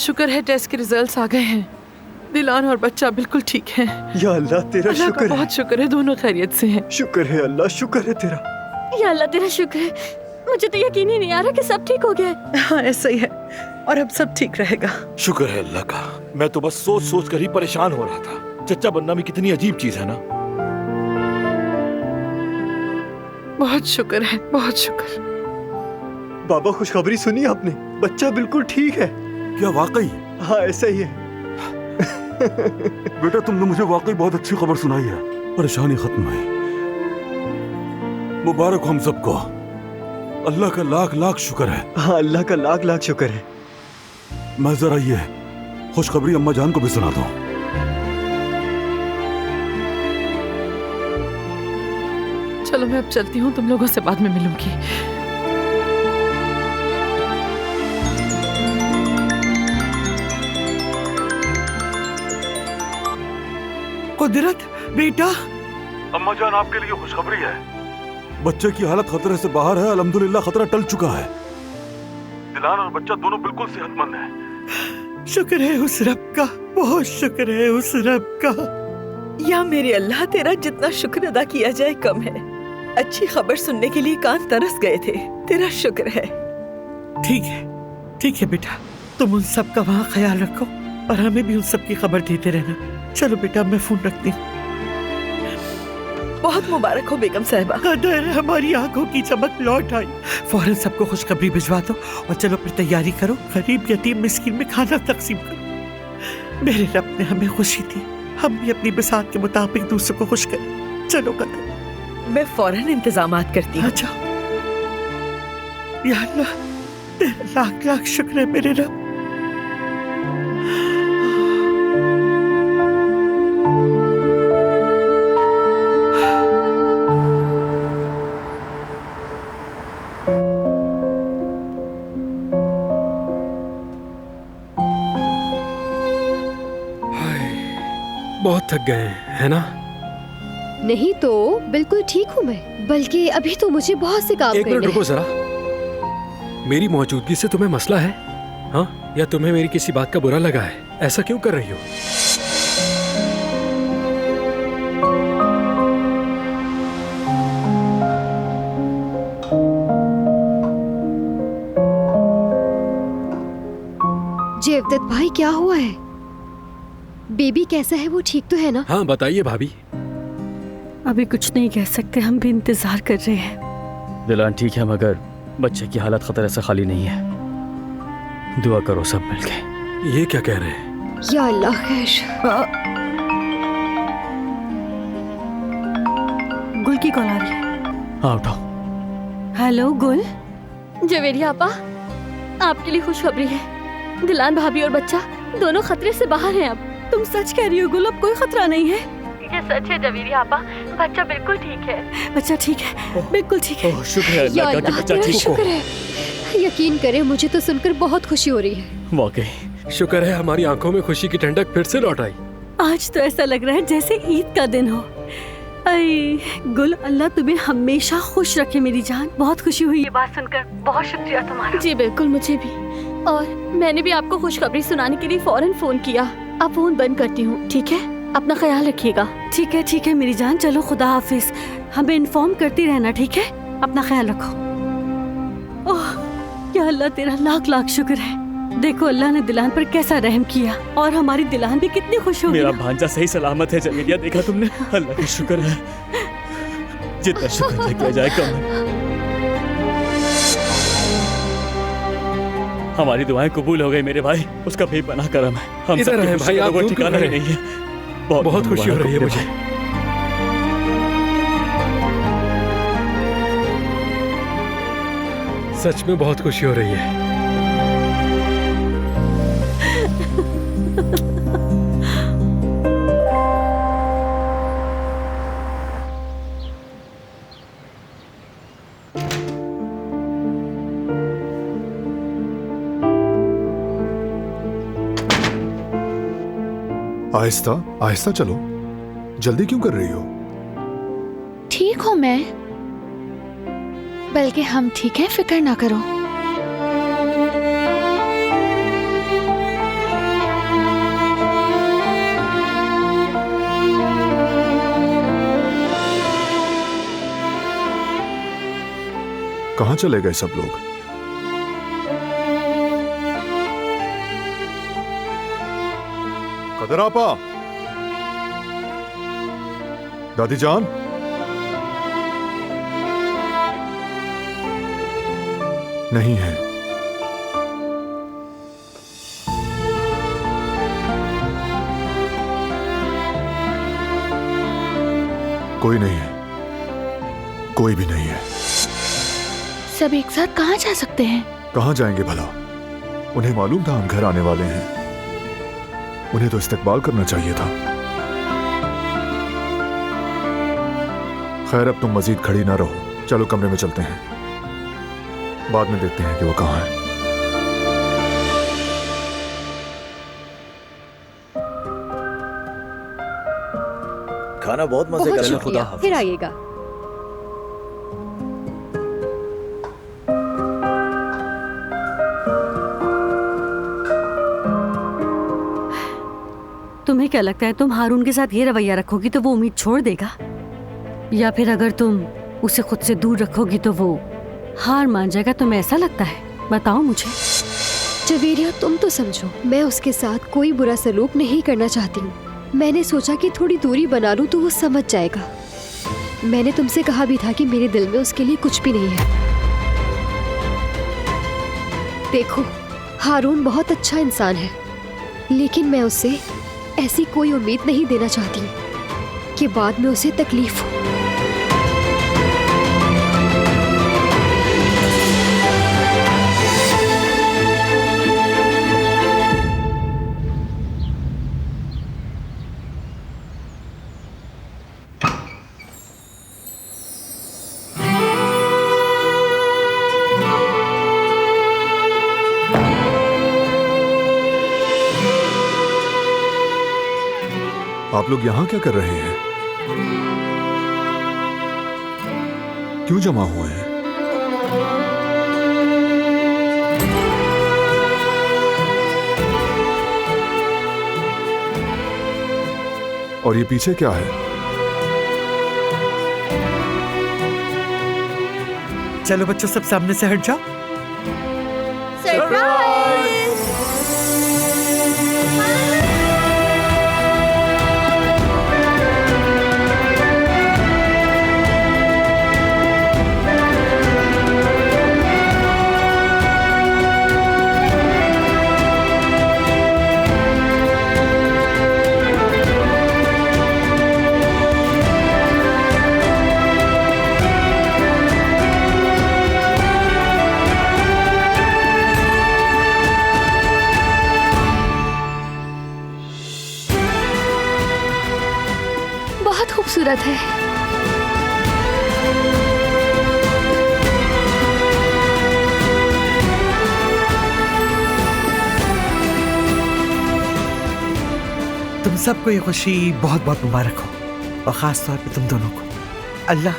शुक्र है टेस्ट के रिजल्ट्स आ गए हैं। दिलान और बच्चा बिल्कुल ठीक है। या अल्लाह तेरा अल्लाह शुक्र का है। बहुत शुक्र है, दोनों खैरियत से हैं। शुक्र है अल्लाह, शुक्र है तेरा। या अल्लाह तेरा शुक्र है। मुझे तो यकीन ही नहीं आ रहा कि सब ठीक हो गया है। हाँ ऐसा ही है, और अब सब ठीक रहेगा। शुक्र है अल्लाह का। मैं तो बस सोच सोच कर ही परेशान हो रहा था। चच्चा बनना भी कितनी अजीब चीज है ना। बहुत शुक्र है, बहुत शुक्र। बाबा खुशखबरी सुनी आपने? बच्चा बिल्कुल ठीक है। क्या वाकई? हाँ ऐसा ही है। बेटा तुमने मुझे वाकई बहुत अच्छी खबर सुनाई है। परेशानी खत्म हुई। मुबारक हम सबको। अल्लाह का लाख लाख शुक्र है। हाँ अल्लाह का लाख लाख शुक्र है। मैं जरा ये खुशखबरी अम्मा जान को भी सुना दूं। चलो मैं अब चलती हूँ, तुम लोगों से बाद में मिलूंगी। कुदरत बेटा। अम्मा जान आपके लिए खुशखबरी है। बच्चे की हालत खतरे से बाहर है। अल्हम्दुलिल्लाह खतरा टल चुका है। दिलान और बच्चा दोनों बिल्कुल सेहतमंद हैं। शुक्र है उस रब का, बहुत शुक्र है उस रब का। या मेरे अल्लाह, तेरा जितना शुक्र अदा किया जाए कम है। अच्छी खबर सुनने के लिए कान तरस गए थे। तेरा शुक्र है। ठीक है बेटा, तुम उन सब का वहाँ ख्याल रखो और हमें भी उन सब की खबर देते रहना। चलो बेटा मैं फोन रखती हूँ। बहुत मुबारक हो बेगम साहिबा। कदर हमारी आंखों की चमक लौट आई। फौरन सबको खुशखबरी भिजवा दो और चलो फिर तैयारी करो। गरीब यतीम मिस्किन में खाना तकसीम करो। मेरे रब ने हमें खुशी दी, हम भी अपनी बिसात के मुताबिक दूसरों को खुश करें। चलो कदर, मैं फौरन इंतजामात करती हूँ। अच्छा या अल्लाह, तेरा लाख लाख शुक्र है मेरे रब। बहुत थक गए हैं, है ना? नहीं तो बिल्कुल ठीक हूँ मैं, बल्कि अभी तो मुझे बहुत से काम एक करने मिनट रुको जरा। मेरी मौजूदगी से तुम्हें मसला है? हाँ, या तुम्हें मेरी किसी बात का बुरा लगा है? ऐसा क्यों कर रही हो? जेवदत भाई क्या हुआ है? बेबी कैसा है, वो ठीक तो है ना? हाँ बताइए भाभी। अभी कुछ नहीं कह सकते, हम भी इंतजार कर रहे हैं। दिलान ठीक है मगर बच्चे की हालत खतरे से खाली नहीं है। दुआ करो सब मिलके। ये क्या कह रहे हैं? या अल्लाह खैर। गुल की कॉल आ रही है। हाँ उठाओ। हेलो गुल। जवेरिया आपा, आपके लिए खुशखबरी है। दिलान भाभी और बच्चा दोनों खतरे से बाहर हैं। अब तुम सच कह रही हो गुल? अब कोई खतरा नहीं है? ये सच है जवेरिया आपा, बच्चा बिल्कुल ठीक है। बच्चा ठीक है, बिल्कुल ठीक है। शुक्र है या अल्लाह का कि अल्लाह बच्चा तेरा ठीक हो। शुक्र है। यकीन करे मुझे तो सुनकर बहुत खुशी हो रही है। वाकई शुक्र है हमारी आंखों में खुशी की ठंडक फिर से लौट आई। आज तो ऐसा लग रहा है जैसे ईद का दिन हो। अय गुल, अल्लाह तुम्हें हमेशा खुश रखे मेरी जान। बहुत खुशी हुई ये बात सुनकर। बहुत शुक्रिया तुम्हारा। जी बिल्कुल, मुझे भी। और मैंने भी आपको खुशखबरी सुनाने के लिए फौरन फोन किया। अब फोन बंद करती हूँ, ठीक है? अपना ख्याल रखिएगा। ठीक है मेरी जान, चलो खुदा हाफिज। हमें इन्फॉर्म करती रहना, ठीक है? अपना ख्याल रखो। ओह या अल्लाह, तेरा लाख लाख शुक्र है। देखो अल्लाह ने दिलान पर कैसा रहम किया और हमारी दिलान भी कितनी खुश हो गई। मेरा भांजा सही सलामत है जवेरिया, देखा तुमने? अल्लाह का शुक्र है। जितना शुक्र किया जाए कम है। हमारी दुआएं कबूल हो गई मेरे भाई। उसका भी बना करम है। हम इधर हैं भाई, आप को दूर ठिकाना क्यों ही हैं? नहीं है। बहुत खुशी हो रही है मुझे। सच में बहुत खुशी हो रही है। आहिस्ता आहिस्ता चलो, जल्दी क्यों कर रही हो? ठीक हूँ मैं, बल्कि हम ठीक हैं, फिक्र ना करो। कहाँ चले गए सब लोग? कदर आपा, दादी जान, नहीं है। कोई नहीं है, कोई भी नहीं है। सब एक साथ कहाँ जा सकते हैं? कहाँ जाएंगे भला? उन्हें मालूम था हम घर आने वाले हैं। उन्हें तो इस्तकबाल करना चाहिए था। खैर, अब तुम मजीद खड़ी ना रहो, चलो कमरे में चलते हैं। बाद में देखते हैं कि वो कहाँ है। खाना बहुत मजे बहुत का। शुक्रिया, फिर आइएगा। तुम्हें क्या लगता है तुम हारून के साथ ये रवैया रखोगी तो वो उम्मीद छोड़ देगा, या फिर अगर तुम उसे खुद से दूर रखोगी तो वो हार मान जाएगा? तुम्हें ऐसा लगता है? बताओ मुझे। जवेरिया, तुम तो समझो, मैं उसके साथ कोई बुरा सलूक नहीं करना चाहती हूँ। मैंने सोचा कि थोड़ी दूरी बना लूं तो वो समझ जाएगा। मैंने तुमसे कहा भी था कि मेरे दिल में उसके लिए कुछ भी नहीं है। देखो, हारून बहुत अच्छा इंसान है, लेकिन मैं उससे ऐसी कोई उम्मीद नहीं देना चाहती कि बाद में उसे तकलीफ हो। आप लोग यहाँ क्या कर रहे हैं? क्यों जमा हुए हैं? और ये पीछे क्या है? चलो बच्चों, सब सामने से हट जाओ। बहुत खूबसूरत है। तुम सबको ये खुशी बहुत बहुत मुबारक हो, और खास तौर पे तुम दोनों को। अल्लाह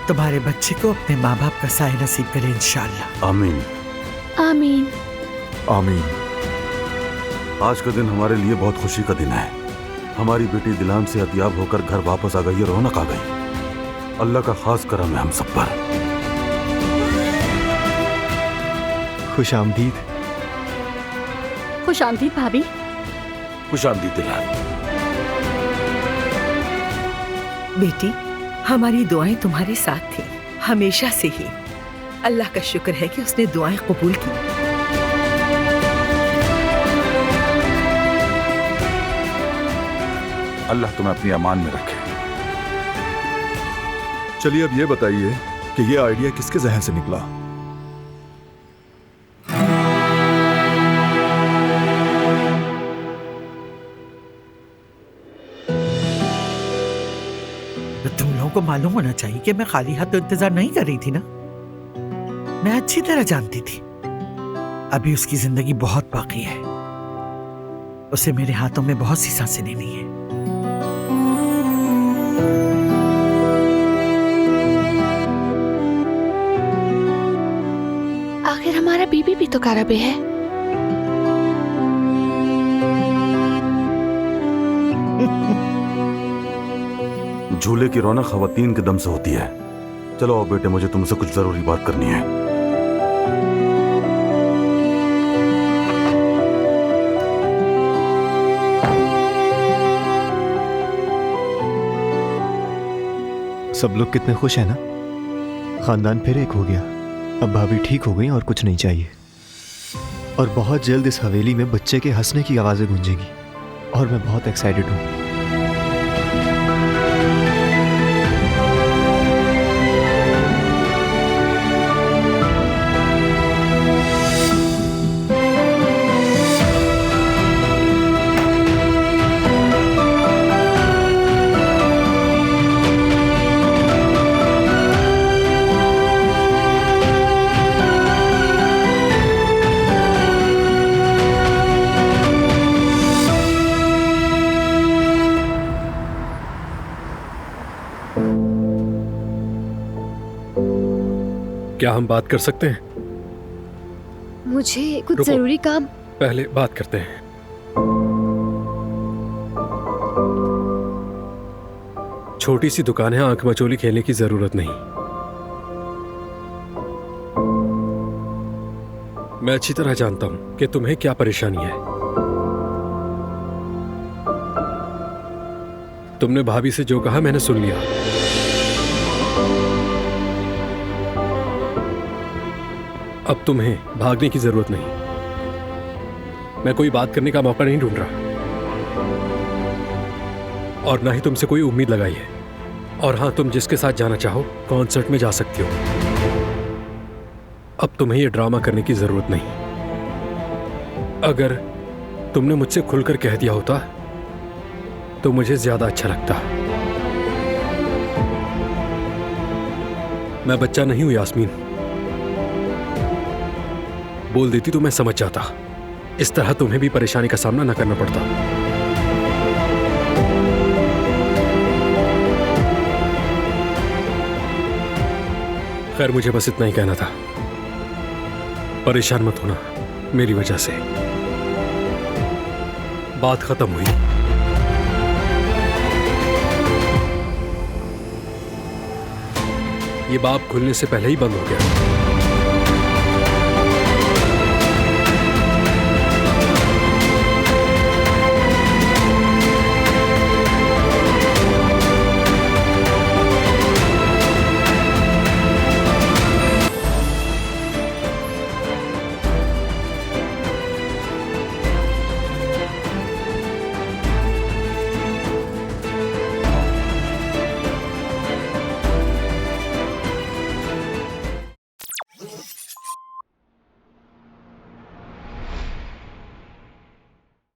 तुम्हारे बच्चे को अपने माँ बाप का साए नसीब करे इंशाअल्लाह। आमीन आमीन। आमीन। आज का दिन हमारे लिए बहुत खुशी का दिन है। हमारी बेटी दिलान से सेहतयाब होकर घर वापस आ गई, रौनक आ गई। अल्लाह का खास करम है हम सब पर। खुश आमदीद। खुश आमदीद भाभी। खुश आमदीद दिलान। बेटी, हमारी दुआएं तुम्हारे साथ थी हमेशा से ही। अल्लाह का शुक्र है कि उसने दुआएं कबूल की। अल्लाह तुम्हें अपनी अमान में रखे। चलिए अब ये बताइए कि ये आइडिया किसके जहन से निकला? तुम लोगों को मालूम होना चाहिए कि मैं खाली हाथ तो इंतजार नहीं कर रही थी ना। मैं अच्छी तरह जानती थी अभी उसकी जिंदगी बहुत बाकी है। उसे मेरे हाथों में बहुत सी सांसें लेनी है। आखिर हमारा बीबी भी तो काराबे है। झूले की रौनक खवातीन के दम से होती है। चलो आओ बेटे, मुझे तुमसे कुछ जरूरी बात करनी है। सब लोग कितने खुश हैं ना। खानदान फिर एक हो गया। अब भाभी ठीक हो गई और कुछ नहीं चाहिए। और बहुत जल्द इस हवेली में बच्चे के हंसने की आवाजें गूंजेंगी और मैं बहुत एक्साइटेड हूँ। क्या हम बात कर सकते हैं? मुझे कुछ रुको। जरूरी काम। पहले बात करते हैं। छोटी सी दुकान है, आंख मचोली खेलने की जरूरत नहीं। मैं अच्छी तरह जानता हूं कि तुम्हें क्या परेशानी है। तुमने भाभी से जो कहा मैंने सुन लिया। अब तुम्हें भागने की जरूरत नहीं। मैं कोई बात करने का मौका नहीं ढूंढ रहा और ना ही तुमसे कोई उम्मीद लगाई है। और हाँ, तुम जिसके साथ जाना चाहो कॉन्सर्ट में जा सकती हो। अब तुम्हें यह ड्रामा करने की जरूरत नहीं। अगर तुमने मुझसे खुलकर कह दिया होता तो मुझे ज्यादा अच्छा लगता। मैं बच्चा नहीं हूं यास्मीन। बोल देती तो मैं समझ जाता। इस तरह तुम्हें भी परेशानी का सामना न करना पड़ता। खैर, मुझे बस इतना ही कहना था। परेशान मत होना मेरी वजह से। बात खत्म हुई। ये बाब खुलने से पहले ही बंद हो गया।